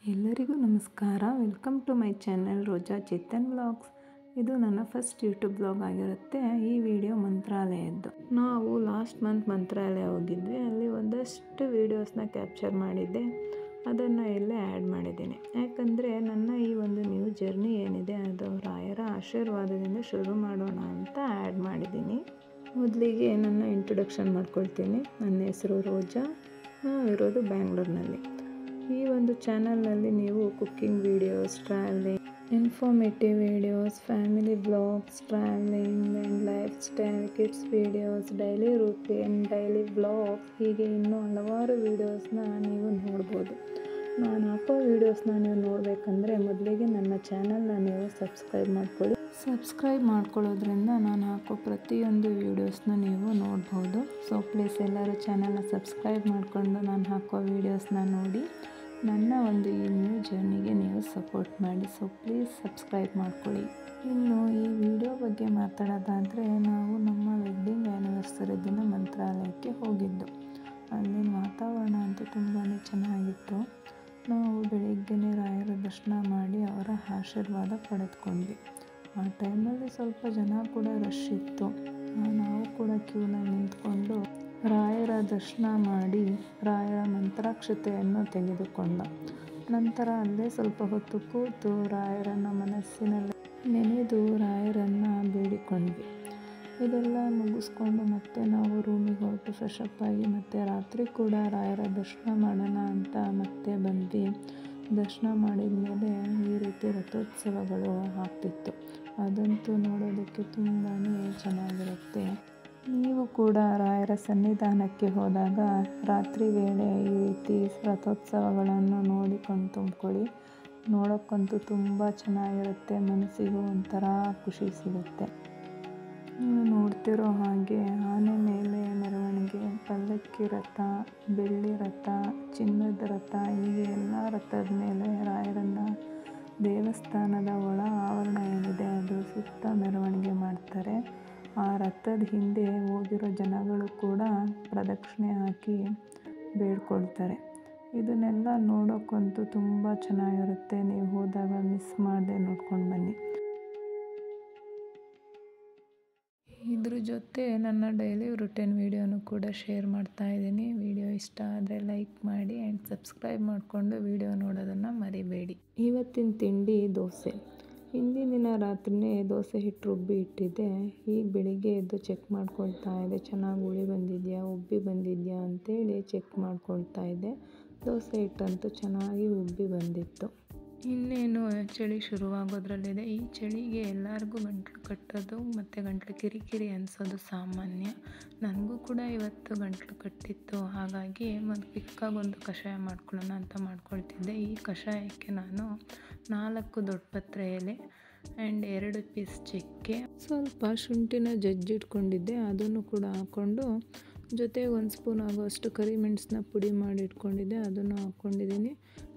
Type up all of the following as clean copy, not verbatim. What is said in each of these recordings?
ಎಲ್ಲರಿಗೂ ನಮಸ್ಕಾರ. Welcome to my channel Roja Chetan vlogs. ಇದು ನನ್ನ ಫಸ್ಟ್ ಯೂಟ್ಯೂಬ್ ಬ್ಲಾಗ್ ಆಗಿರುತ್ತೆ. ಈ ವಿಡಿಯೋ ಮಂತ್ರಾಲಯದ್ದು. ನಾವು ಲಾಸ್ಟ್ ಮಂತ್ ಮಂತ್ರಾಲಯ ಹೋಗಿದ್ವಿ. ಅಲ್ಲಿ ಒಂದಷ್ಟು ವೀಡಿಯೋಸ್ನ ಕ್ಯಾಪ್ಚರ್ ಮಾಡಿದ್ದೆ. ಅದನ್ನು ಎಲ್ಲೇ ಆ್ಯಡ್ ಮಾಡಿದ್ದೀನಿ. ಯಾಕಂದರೆ ನನ್ನ ಈ ಒಂದು ನ್ಯೂ ಜರ್ನಿ ಏನಿದೆ ಅದು ರಾಯರ ಆಶೀರ್ವಾದದಿಂದ ಶುರು ಮಾಡೋಣ ಅಂತ ಆ್ಯಡ್ ಮಾಡಿದ್ದೀನಿ. ಮೊದಲಿಗೆ ನನ್ನ ಇಂಟ್ರೊಡಕ್ಷನ್ ಮಾಡ್ಕೊಳ್ತೀನಿ. ನನ್ನ ಹೆಸರು ರೋಜಾ. ನಾವಿರೋದು ಬ್ಯಾಂಗ್ಳೂರಿನಲ್ಲಿ. ಈ ಒಂದು ಚಾನಲ್ನಲ್ಲಿ ನೀವು cooking videos, travelling, informative videos, family vlogs, travelling and life style, kids videos, daily routine, daily vlogs, ಹೀಗೆ ಇನ್ನೂ ಹಲವಾರು ವೀಡಿಯೋಸ್ನ ನೀವು ನೋಡ್ಬೋದು. ನಾನು ಹಾಕೋ ವೀಡಿಯೋಸ್ನ ನೀವು ನೋಡಬೇಕಂದ್ರೆ ಮೊದಲಿಗೆ ನನ್ನ ಚಾನಲ್ನ ನೀವು ಸಬ್ಸ್ಕ್ರೈಬ್ ಮಾಡ್ಕೊಳ್ಳಿ. ಸಬ್ಸ್ಕ್ರೈಬ್ ಮಾಡ್ಕೊಳ್ಳೋದ್ರಿಂದ ನಾನು ಹಾಕೋ ಪ್ರತಿಯೊಂದು ವೀಡಿಯೋಸ್ನ ನೀವು ನೋಡ್ಬೋದು. ಸೊ ಪ್ಲೀಸ್ ಎಲ್ಲರೂ ಚಾನಲ್ನ ಸಬ್ಸ್ಕ್ರೈಬ್ ಮಾಡಿಕೊಂಡು ನಾನು ಹಾಕೋ ವೀಡಿಯೋಸ್ನ ನೋಡಿ ನನ್ನ ಒಂದು ಈ ನ್ಯೂ ಜರ್ನಿಗೆ ನೀವು ಸಪೋರ್ಟ್ ಮಾಡಿ. ಸೊ ಪ್ಲೀಸ್ ಸಬ್ಸ್ಕ್ರೈಬ್ ಮಾಡ್ಕೊಳ್ಳಿ. ಇನ್ನು ಈ ವಿಡಿಯೋ ಬಗ್ಗೆ ಮಾತಾಡೋದಾದರೆ, ನಾವು ನಮ್ಮ ವೆಡ್ಡಿಂಗ್ ಆ್ಯನಿವರ್ಸರಿ ದಿನ ಮಂತ್ರಾಲಯಕ್ಕೆ ಹೋಗಿದ್ದು. ಅಲ್ಲಿನ ವಾತಾವರಣ ಅಂತೂ ತುಂಬಾ ಚೆನ್ನಾಗಿತ್ತು. ನಾವು ಬೆಳಿಗ್ಗೆನೇ ರಾಯರ ದರ್ಶನ ಮಾಡಿ ಅವರ ಆಶೀರ್ವಾದ ಪಡೆದುಕೊಂಡ್ವಿ. ಆ ಟೈಮಲ್ಲಿ ಸ್ವಲ್ಪ ಜನ ಕೂಡ ರಶ್ ಇತ್ತು. ನಾವು ಕೂಡ ಕ್ಯೂನಲ್ಲಿ ನಿಂತ್ಕೊಂಡು ರಾಯರ ದರ್ಶನ ಮಾಡಿ ರಾಯರ ಮಂತ್ರಾಕ್ಷತೆಯನ್ನು ತೆಗೆದುಕೊಂಡ ನಂತರ ಅಲ್ಲೇ ಸ್ವಲ್ಪ ಹೊತ್ತು ಕೂತು ರಾಯರನ್ನು ಮನಸ್ಸಿನಲ್ಲಿ ನೆನೆದು ರಾಯರನ್ನು ಬೇಡಿಕೊಂಡ್ವಿ. ಇದೆಲ್ಲ ಮುಗಿಸ್ಕೊಂಡು ಮತ್ತೆ ನಾವು ರೂಮಿಗೆ ಹೊರಟು ಫ್ರೆಶ್ ಅಪ್ ಆಗಿ ಮತ್ತೆ ರಾತ್ರಿ ಕೂಡ ರಾಯರ ದರ್ಶನ ಮಾಡೋಣ ಅಂತ ಮತ್ತೆ ಬಂದ್ವಿ. ದರ್ಶನ ಮಾಡಿದ ಮೇಲೆ ಈ ರೀತಿ ರಥೋತ್ಸವಗಳು ಆಗ್ತಿತ್ತು. ಅದಂತೂ ನೋಡೋದಕ್ಕೆ ತುಂಬಾ ಚೆನ್ನಾಗಿರುತ್ತೆ. ನೀವು ಕೂಡ ರಾಯರ ಸನ್ನಿಧಾನಕ್ಕೆ ಹೋದಾಗ ರಾತ್ರಿ ವೇಳೆ ಈ ರೀತಿ ರಥೋತ್ಸವಗಳನ್ನು ನೋಡಿಕೊಂಡು ತುಂಬ್ಕೊಳ್ಳಿ. ನೋಡೋಕ್ಕಂತೂ ತುಂಬ ಚೆನ್ನಾಗಿರುತ್ತೆ. ಮನಸ್ಸಿಗೂ ಒಂಥರ ಖುಷಿ ಸಿಗುತ್ತೆ. ನೀವು ನೋಡ್ತಿರೋ ಹಾಗೆ ಆನೆ ಮೇಲೆ ಮೆರವಣಿಗೆ, ಪಲ್ಲಕ್ಕಿ ರಥ, ಬೆಳ್ಳಿ ರಥ, ಚಿನ್ನದ ರಥ, ಹೀಗೆ ಎಲ್ಲ ರಥದ ಮೇಲೆ ರಾಯರನ್ನು ದೇವಸ್ಥಾನದ ಒಳ ಆವರಣ ಏನಿದೆ ಅದು ಸುತ್ತ ಮೆರವಣಿಗೆ ಮಾಡ್ತಾರೆ. ಆ ರಥದ ಹಿಂದೆ ಹೋಗಿರೋ ಜನಗಳು ಕೂಡ ಪ್ರದಕ್ಷಿಣೆ ಹಾಕಿ ಬೇಡ್ಕೊಳ್ತಾರೆ. ಇದನ್ನೆಲ್ಲ ನೋಡೋಕ್ಕಂತೂ ತುಂಬ ಚೆನ್ನಾಗಿರುತ್ತೆ. ನೀವು ಹೋದಾಗ ಮಿಸ್ ಮಾಡದೆ ನೋಡ್ಕೊಂಡು ಬನ್ನಿ. ಇದ್ರ ಜೊತೆ ನನ್ನ ಡೈಲಿ ರುಟೀನ್ ವೀಡಿಯೋನು ಕೂಡ ಶೇರ್ ಮಾಡ್ತಾ ಇದ್ದೀನಿ. ವಿಡಿಯೋ ಇಷ್ಟ ಆದರೆ ಲೈಕ್ ಮಾಡಿ ಆ್ಯಂಡ್ ಸಬ್ಸ್ಕ್ರೈಬ್ ಮಾಡಿಕೊಂಡು ವಿಡಿಯೋ ನೋಡೋದನ್ನು ಮರಿಬೇಡಿ. ಇವತ್ತಿನ ತಿಂಡಿ ದೋಸೆ. ಹಿಂದಿನ ದಿನ ರಾತ್ರಿಯೇ ದೋಸೆ ಹಿಟ್ಟು ರುಬ್ಬಿ ಇಟ್ಟಿದ್ದೆ. ಈಗ ಬೆಳಿಗ್ಗೆ ಎದ್ದು ಚೆಕ್ ಮಾಡ್ಕೊಳ್ತಾ ಇದ್ದೆ, ಚೆನ್ನಾಗಿ ಹುಳಿ ಬಂದಿದೆಯಾ, ಉಬ್ಬಿ ಬಂದಿದೆಯಾ ಅಂತೇಳಿ ಚೆಕ್ ಮಾಡ್ಕೊಳ್ತಾ ಇದ್ದೆ. ದೋಸೆ ಹಿಟ್ಟಂತೂ ಚೆನ್ನಾಗಿ ಉಬ್ಬಿ ಬಂದಿತ್ತು. ಇನ್ನೇನು ಚಳಿ ಶುರುವಾಗೋದ್ರಲ್ಲಿದೆ. ಈ ಚಳಿಗೆ ಎಲ್ಲರಿಗೂ ಗಂಟಲು ಕಟ್ಟೋದು ಮತ್ತು ಗಂಟಲು ಕಿರಿಕಿರಿ ಅನಿಸೋದು ಸಾಮಾನ್ಯ. ನನಗೂ ಕೂಡ ಇವತ್ತು ಗಂಟಲು ಕಟ್ಟಿತ್ತು. ಹಾಗಾಗಿ ಒಂದು ಕಷಾಯ ಮಾಡ್ಕೊಳ್ಳೋಣ ಅಂತ ಮಾಡ್ಕೊಳ್ತಿದ್ದೆ. ಈ ಕಷಾಯಕ್ಕೆ ನಾನು 4 ದೊಡ್ಡಪತ್ರೆ ಎಲೆ ಆ್ಯಂಡ್ 2 ಪೀಸ್ ಚಕ್ಕೆ, ಸ್ವಲ್ಪ ಶುಂಠಿನ ಜಜ್ಜಿಟ್ಕೊಂಡಿದ್ದೆ, ಅದನ್ನು ಕೂಡ ಹಾಕ್ಕೊಂಡು ಜೊತೆಗೆ 1 ಸ್ಪೂನ್ ಆಗೋಷ್ಟು ಕರಿಮೆಣಸನ್ನ ಪುಡಿ ಮಾಡಿ ಇಟ್ಕೊಂಡಿದ್ದೆ, ಅದನ್ನು ಹಾಕ್ಕೊಂಡಿದ್ದೀನಿ.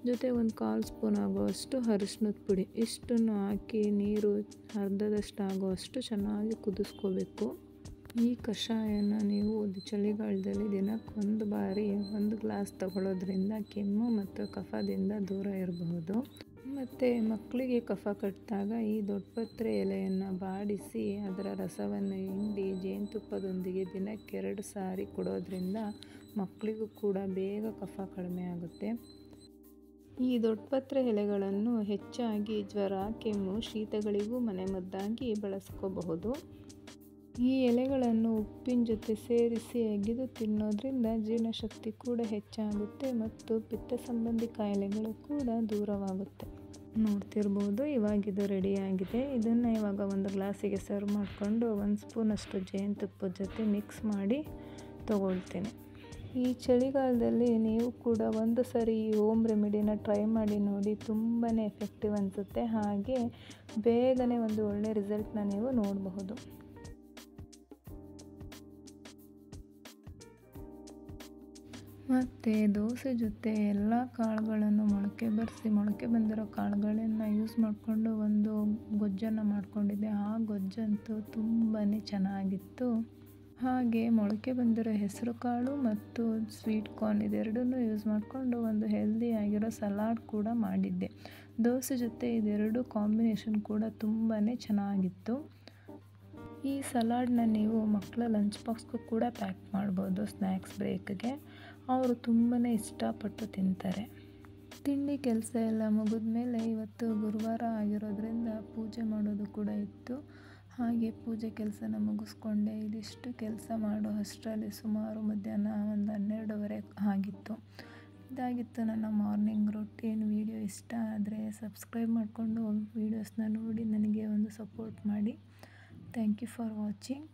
ಜೊತೆಗೆ 1/4 ಸ್ಪೂನ್ ಆಗೋಷ್ಟು ಅರಿಶಿನದ ಪುಡಿ, ಇಷ್ಟನ್ನು ಹಾಕಿ ನೀರು ಅರ್ಧದಷ್ಟು ಆಗೋಷ್ಟು ಚೆನ್ನಾಗಿ ಕುದಿಸ್ಕೋಬೇಕು. ಈ ಕಷಾಯನ ನೀವು ಚಳಿಗಾಲದಲ್ಲಿ ದಿನಕ್ಕೆ 1 ಬಾರಿ 1 ಗ್ಲಾಸ್ ತಗೊಳ್ಳೋದ್ರಿಂದ ಕೆಮ್ಮು ಮತ್ತು ಕಫದಿಂದ ದೂರ ಇರಬಹುದು. ಮತ್ತು ಮಕ್ಕಳಿಗೆ ಕಫ ಕಟ್ಟಿದಾಗ ಈ ದೊಡ್ಡಪತ್ರೆ ಎಲೆಯನ್ನು ಬಾಡಿಸಿ ಅದರ ರಸವನ್ನು ಹಿಂಡಿ ಜೇನುತುಪ್ಪದೊಂದಿಗೆ ದಿನಕ್ಕೆ 2 ಸಾರಿ ಕೊಡೋದ್ರಿಂದ ಮಕ್ಕಳಿಗೂ ಕೂಡ ಬೇಗ ಕಫ ಕಡಿಮೆ ಆಗುತ್ತೆ. ಈ ದೊಡ್ಡಪತ್ರೆ ಎಲೆಗಳನ್ನು ಹೆಚ್ಚಾಗಿ ಜ್ವರ, ಕೆಮ್ಮು, ಶೀತಗಳಿಗೂ ಮನೆಮದ್ದಾಗಿ ಬಳಸ್ಕೋಬಹುದು. ಈ ಎಲೆಗಳನ್ನು ಉಪ್ಪಿನ ಜೊತೆ ಸೇರಿಸಿ ಅಗಿದು ತಿನ್ನೋದ್ರಿಂದ ಜೀರ್ಣಶಕ್ತಿ ಕೂಡ ಹೆಚ್ಚಾಗುತ್ತೆ ಮತ್ತು ಪಿತ್ತ ಸಂಬಂಧಿ ಕಾಯಿಲೆಗಳು ಕೂಡ ದೂರವಾಗುತ್ತೆ. ನೋಡ್ತಿರ್ಬೋದು, ಇವಾಗಿದು ರೆಡಿಯಾಗಿದೆ. ಇದನ್ನು ಇವಾಗ 1 ಗ್ಲಾಸಿಗೆ ಸರ್ವ್ ಮಾಡಿಕೊಂಡು 1 ಸ್ಪೂನಷ್ಟು ಜೇನುತುಪ್ಪದ ಜೊತೆ ಮಿಕ್ಸ್ ಮಾಡಿ ತಗೊಳ್ತೇನೆ. ಈ ಚಳಿಗಾಲದಲ್ಲಿ ನೀವು ಕೂಡ ಒಂದು ಸರಿ ಈ ಹೋಮ್ ರೆಮಿಡಿನ ಟ್ರೈ ಮಾಡಿ ನೋಡಿ. ತುಂಬಾ ಎಫೆಕ್ಟಿವ್ ಅನಿಸುತ್ತೆ. ಹಾಗೆ ಬೇಗನೆ ಒಂದು ಒಳ್ಳೆ ರಿಸಲ್ಟ್ನ ನೀವು ನೋಡಬಹುದು. ಮತ್ತು ದೋಸೆ ಜೊತೆ ಎಲ್ಲ ಕಾಳುಗಳನ್ನು ಮೊಳಕೆ ಬಂದಿರೋ ಕಾಳುಗಳನ್ನು ಯೂಸ್ ಮಾಡಿಕೊಂಡು ಒಂದು ಗೊಜ್ಜನ್ನು ಮಾಡ್ಕೊಂಡಿದ್ದೆ. ಆ ಗೊಜ್ಜಂತೂ ತುಂಬಾ ಚೆನ್ನಾಗಿತ್ತು. ಹಾಗೆ ಮೊಳಕೆ ಬಂದಿರೋ ಹೆಸರು ಕಾಳು ಮತ್ತು ಸ್ವೀಟ್ ಕಾರ್ನ್ ಇದೆರಡನ್ನೂ ಯೂಸ್ ಮಾಡಿಕೊಂಡು ಒಂದು ಹೆಲ್ದಿ ಆಗಿರೋ ಸಲಾಡ್ ಕೂಡ ಮಾಡಿದ್ದೆ. ದೋಸೆ ಜೊತೆ ಇದೆರಡು ಕಾಂಬಿನೇಷನ್ ಕೂಡ ತುಂಬಾ ಚೆನ್ನಾಗಿತ್ತು. ಈ ಸಲಾಡ್ನ ನೀವು ಮಕ್ಕಳ ಲಂಚ್ ಬಾಕ್ಸ್ಗೂ ಕೂಡ ಪ್ಯಾಕ್ ಮಾಡ್ಬೋದು. ಸ್ನ್ಯಾಕ್ಸ್ ಬ್ರೇಕ್ಗೆ ಅವರು ತುಂಬಾ ಇಷ್ಟಪಟ್ಟು ತಿಂತಾರೆ. ತಿಂಡಿ ಕೆಲಸ ಎಲ್ಲ ಮುಗಿದ ಮೇಲೆ ಇವತ್ತು ಗುರುವಾರ ಆಗಿರೋದ್ರಿಂದ ಪೂಜೆ ಮಾಡೋದು ಕೂಡ ಇತ್ತು. ಹಾಗೆ ಪೂಜೆ ಕೆಲಸನ ಮುಗಿಸ್ಕೊಂಡೆ. ಇದಿಷ್ಟು ಕೆಲಸ ಮಾಡೋ ಅಷ್ಟರಲ್ಲಿ ಸುಮಾರು ಮಧ್ಯಾಹ್ನ 12:30 ಆಗಿತ್ತು. ಇದಾಗಿತ್ತು ನನ್ನ ಮಾರ್ನಿಂಗ್ ರೊಟೀನ್. ವಿಡಿಯೋ ಇಷ್ಟ ಆದರೆ ಸಬ್ಸ್ಕ್ರೈಬ್ ಮಾಡಿಕೊಂಡು ವೀಡಿಯೋಸ್ನ ನೋಡಿ ನನಗೆ ಒಂದು ಸಪೋರ್ಟ್ ಮಾಡಿ. Thank you for watching.